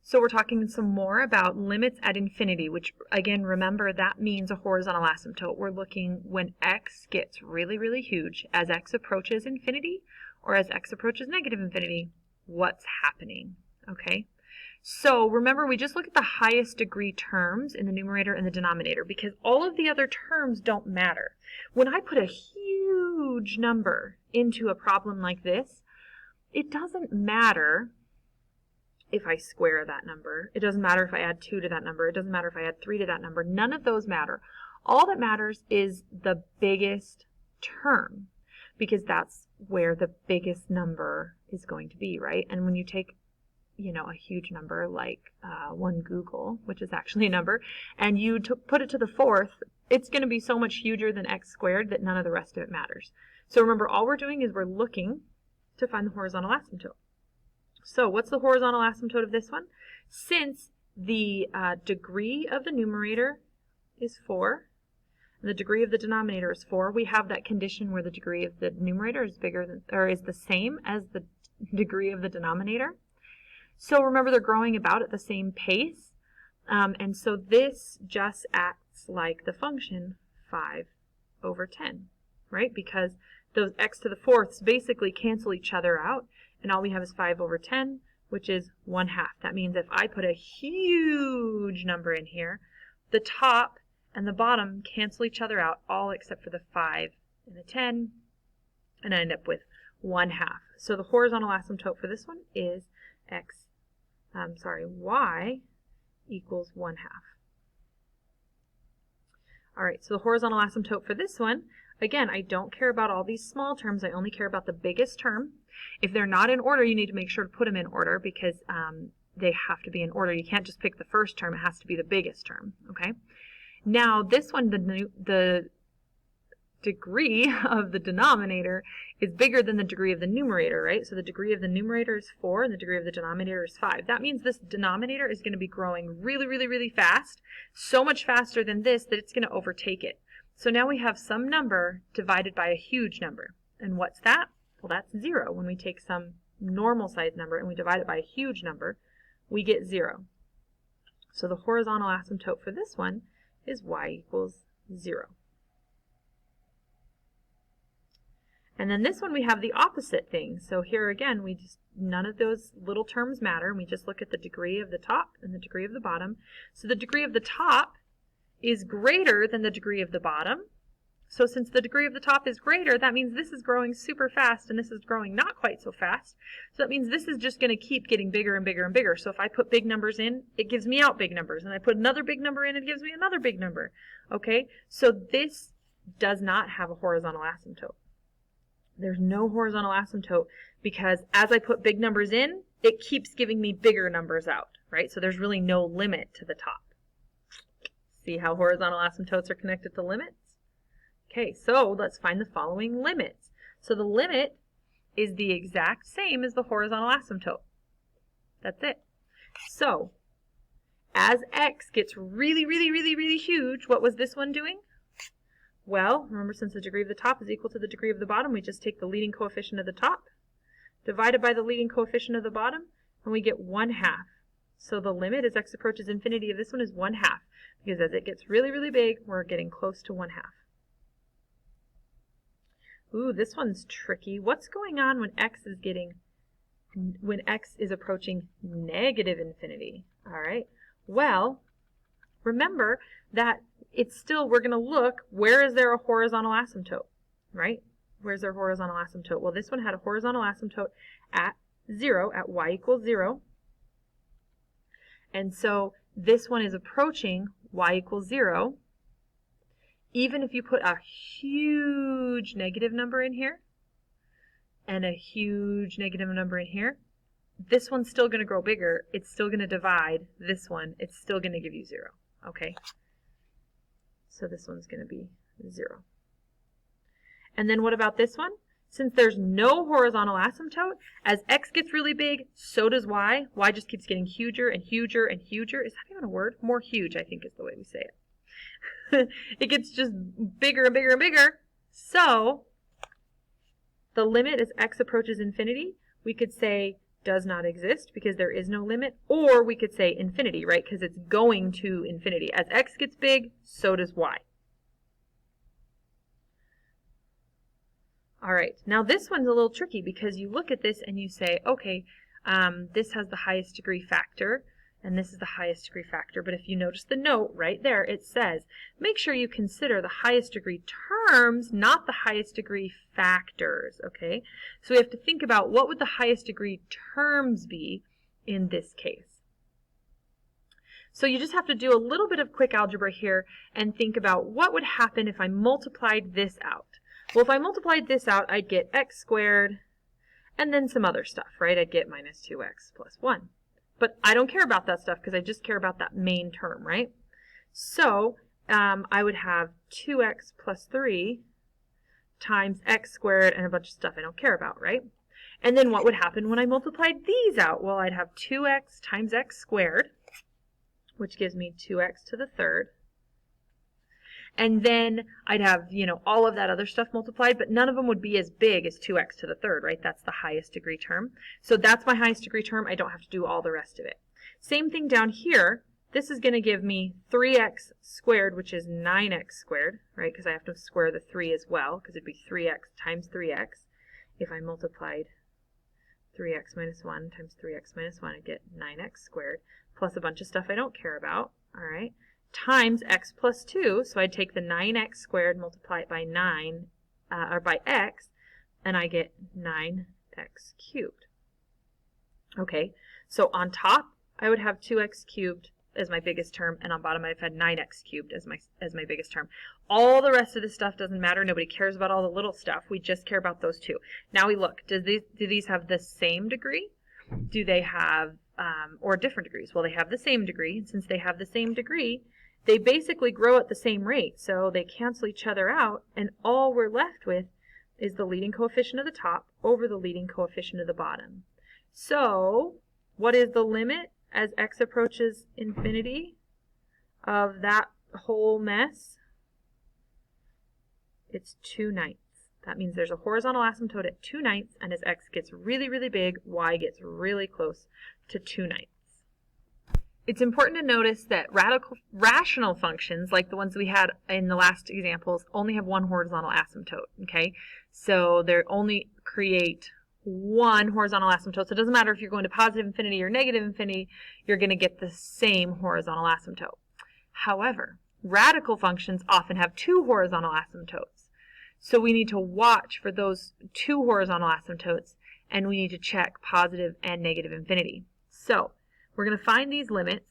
So we're talking some more about limits at infinity, which again, remember that means a horizontal asymptote. We're looking when x gets really, really huge, as x approaches infinity or as x approaches negative infinity, what's happening, okay? So remember, we just look at the highest degree terms in the numerator and the denominator because all of the other terms don't matter. When I put a huge number into a problem like this, it doesn't matter if I square that number. It doesn't matter if I add 2 to that number. It doesn't matter if I add 3 to that number. None of those matter. All that matters is the biggest term because that's where the biggest number is going to be, right? And when you take, you know, a huge number like 1 Google, which is actually a number, and you put it to the fourth, it's going to be so much huger than x squared that none of the rest of it matters. So remember, all we're doing is we're looking to find the horizontal asymptote. So what's the horizontal asymptote of this one? Since the degree of the numerator is 4, and the degree of the denominator is 4, we have that condition where the degree of the numerator is bigger than, or is the same as the degree of the denominator. So remember, they're growing about at the same pace, and so this just acts like the function 5 over 10, right? Because those x to the fourths basically cancel each other out, and all we have is 5 over 10, which is 1/2. That means if I put a huge number in here, the top and the bottom cancel each other out, all except for the 5 and the 10, and I end up with 1/2. So the horizontal asymptote for this one is y equals 1/2. All right, so the horizontal asymptote for this one, again, I don't care about all these small terms. I only care about the biggest term. If they're not in order, you need to make sure to put them in order because they have to be in order. You can't just pick the first term. It has to be the biggest term, okay? Now, this one, the degree of the denominator is bigger than the degree of the numerator, right? So the degree of the numerator is 4 and the degree of the denominator is 5. That means this denominator is going to be growing really, really, really fast, so much faster than this that it's going to overtake it. So now we have some number divided by a huge number. And what's that? Well, that's 0. When we take some normal size number and we divide it by a huge number, we get 0. So the horizontal asymptote for this one is y equals 0. And then this one we have the opposite thing. So here again, none of those little terms matter. We just look at the degree of the top and the degree of the bottom. So the degree of the top is greater than the degree of the bottom. So since the degree of the top is greater, that means this is growing super fast and this is growing not quite so fast. So that means this is just going to keep getting bigger and bigger and bigger. So if I put big numbers in, it gives me out big numbers. And I put another big number in, it gives me another big number. Okay, so this does not have a horizontal asymptote. There's no horizontal asymptote because as I put big numbers in, it keeps giving me bigger numbers out, right? So there's really no limit to the top. See how horizontal asymptotes are connected to limits? Okay, so let's find the following limits. So the limit is the exact same as the horizontal asymptote. That's it. So as x gets really, really, really, really huge, what was this one doing? Well, remember, since the degree of the top is equal to the degree of the bottom, we just take the leading coefficient of the top divided by the leading coefficient of the bottom, and we get 1/2. So the limit as x approaches infinity of this one is 1/2, because as it gets really, really big, we're getting close to 1/2. Ooh, this one's tricky. What's going on when x is approaching negative infinity? All right. Well, remember that it's still, we're going to look, where is there a horizontal asymptote, right? Where's their horizontal asymptote? Well, this one had a horizontal asymptote at 0, at y equals 0. And so this one is approaching y equals 0. Even if you put a huge negative number in here and a huge negative number in here, this one's still going to grow bigger. It's still going to divide this one. It's still going to give you 0. Okay? So this one's going to be 0. And then what about this one? Since there's no horizontal asymptote, as x gets really big, so does y. Y just keeps getting huger and huger and huger. Is that even a word? More huge, I think, is the way we say it. It gets just bigger and bigger and bigger. So the limit as x approaches infinity, we could say does not exist because there is no limit, or we could say infinity, right? Because it's going to infinity. As x gets big, so does y. All right, now this one's a little tricky because you look at this and you say, okay, this has the highest degree factor, and this is the highest degree factor. But if you notice the note right there, it says, make sure you consider the highest degree terms, not the highest degree factors, okay? So we have to think about what would the highest degree terms be in this case. So you just have to do a little bit of quick algebra here and think about what would happen if I multiplied this out. Well, if I multiplied this out, I'd get x squared and then some other stuff, right? I'd get minus 2x plus 1. But I don't care about that stuff because I just care about that main term, right? So I would have 2x plus 3 times x squared and a bunch of stuff I don't care about, right? And then what would happen when I multiplied these out? Well, I'd have 2x times x squared, which gives me 2x to the third. And then I'd have, all of that other stuff multiplied, but none of them would be as big as 2x to the third, right? That's the highest degree term. So that's my highest degree term. I don't have to do all the rest of it. Same thing down here. This is going to give me 3x squared, which is 9x squared, right? Because I have to square the 3 as well, because it'd be 3x times 3x. If I multiplied 3x minus 1 times 3x minus 1, I'd get 9x squared, plus a bunch of stuff I don't care about, all right? Times x plus 2, so I'd take the 9x squared, multiply it by 9, or by x, and I get 9x cubed. Okay, so on top, I would have 2x cubed as my biggest term, and on bottom, I've had 9x cubed as my biggest term. All the rest of this stuff doesn't matter. Nobody cares about all the little stuff. We just care about those two. Now we look, do these have the same degree? Do they have, or different degrees? Well, they have the same degree, and since they have the same degree, they basically grow at the same rate, so they cancel each other out, and all we're left with is the leading coefficient of the top over the leading coefficient of the bottom. So, what is the limit as x approaches infinity of that whole mess? It's 2/9. That means there's a horizontal asymptote at 2/9, and as x gets really, really big, y gets really close to 2/9. It's important to notice that rational functions, like the ones we had in the last examples, only have one horizontal asymptote, okay? So they only create one horizontal asymptote. So it doesn't matter if you're going to positive infinity or negative infinity, you're going to get the same horizontal asymptote. However, radical functions often have two horizontal asymptotes. So we need to watch for those two horizontal asymptotes, and we need to check positive and negative infinity. So we're going to find these limits.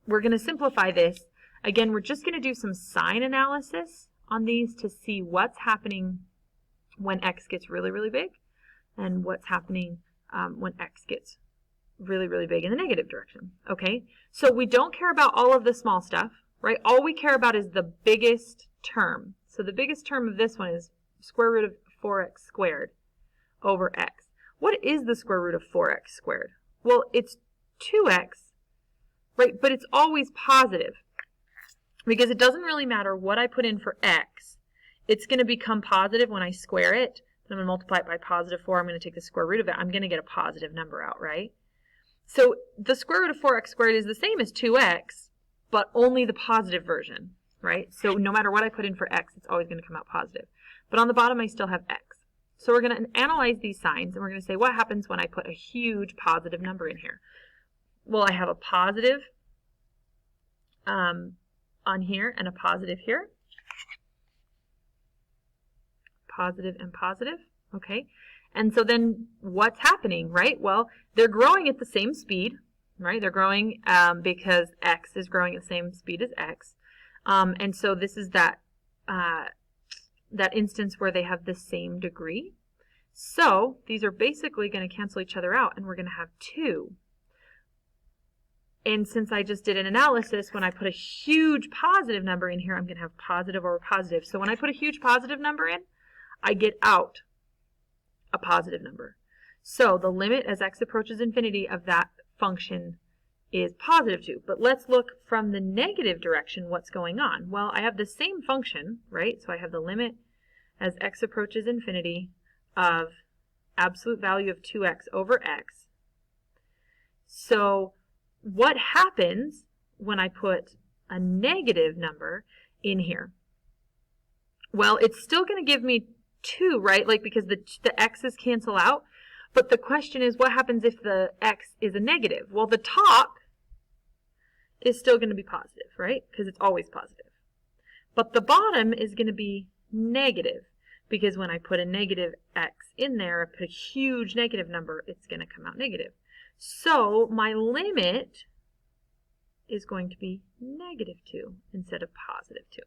We're going to simplify this. Again, we're just going to do some sign analysis on these to see what's happening when x gets really, really big and what's happening when x gets really, really big in the negative direction. Okay, so we don't care about all of the small stuff, right? All we care about is the biggest term. So the biggest term of this one is square root of 4x squared over x. What is the square root of 4x squared? Well, it's 2x, right? But it's always positive because it doesn't really matter what I put in for x. It's going to become positive when I square it. Then I'm going to multiply it by positive 4. I'm going to take the square root of it. I'm going to get a positive number out, right? So the square root of 4x squared is the same as 2x, but only the positive version, right? So no matter what I put in for x, it's always going to come out positive. But on the bottom, I still have x. So we're going to analyze these signs, and we're going to say what happens when I put a huge positive number in here. Well, I have a positive on here and a positive here. Positive and positive, okay? And so then what's happening, right? Well, they're growing at the same speed, right? They're growing because x is growing at the same speed as x. And so this is that instance where they have the same degree. So these are basically going to cancel each other out, and we're going to have 2. And since I just did an analysis, when I put a huge positive number in here, I'm going to have positive over positive. So when I put a huge positive number in, I get out a positive number. So the limit as x approaches infinity of that function is positive 2. But let's look from the negative direction what's going on. Well, I have the same function, right? So I have the limit as x approaches infinity of absolute value of 2x over x So what happens when I put a negative number in here? Well, it's still going to give me 2, right? Like, because the x's cancel out. But the question is, what happens if the x is a negative? Well, the top is still going to be positive, right? Because it's always positive. But the bottom is going to be negative, because when I put a negative x in there, I put a huge negative number, it's going to come out negative. So my limit is going to be -2 instead of +2.